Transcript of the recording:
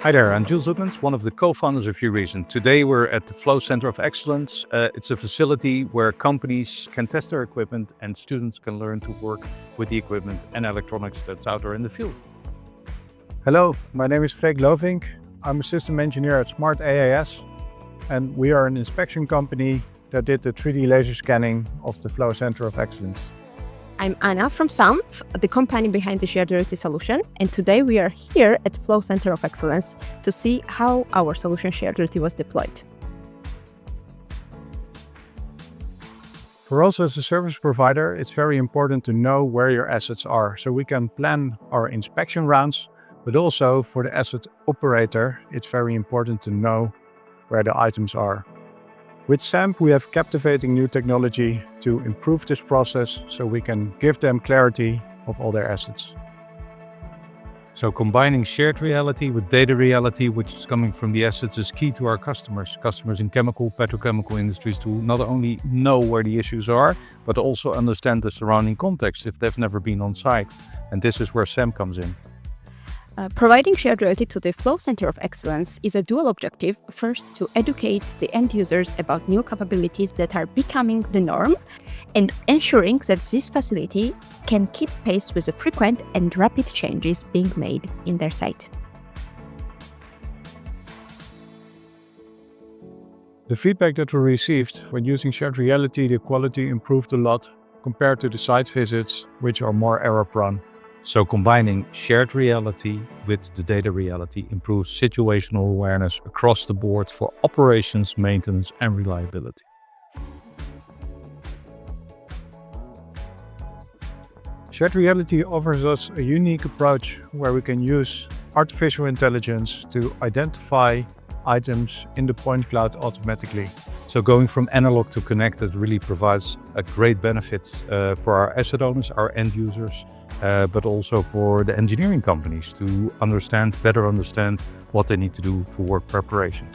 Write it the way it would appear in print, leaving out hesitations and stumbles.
Hi there, I'm Jules Zoekmans, one of the co-founders of UReason. Today we're at the Flow Center of Excellence. It's a facility where companies can test their equipment and students can learn to work with the equipment and electronics that's out there in the field. Hello, my name is Freek Lovink. I'm a system engineer at Smart AIS, and we are an inspection company that did the 3D laser scanning of the Flow Center of Excellence. I'm Anna from Samp, the company behind the shared reality solution, and today we are here at Flow Center of Excellence to see how our solution shared reality was deployed. For us as a service provider, it's very important to know where your assets are, so we can plan our inspection rounds, but also for the asset operator, it's very important to know where the items are. With Samp, we have captivating new technology to improve this process so we can give them clarity of all their assets. So combining shared reality with data reality, which is coming from the assets, is key to our customers in chemical, petrochemical industries, to not only know where the issues are, but also understand the surrounding context if they've never been on site. And this is where Samp comes in. Providing shared reality to the Flow Center of Excellence is a dual objective. First, to educate the end users about new capabilities that are becoming the norm, and ensuring that this facility can keep pace with the frequent and rapid changes being made in their site. The feedback that we received when using shared reality, the quality improved a lot compared to the site visits, which are more error-prone. So combining shared reality with the data reality improves situational awareness across the board for operations, maintenance, and reliability. Shared reality offers us a unique approach where we can use artificial intelligence to identify items in the point cloud automatically. So going from analog to connected really provides a great benefit for our asset owners, our end users, but also for the engineering companies to better understand what they need to do for work preparation.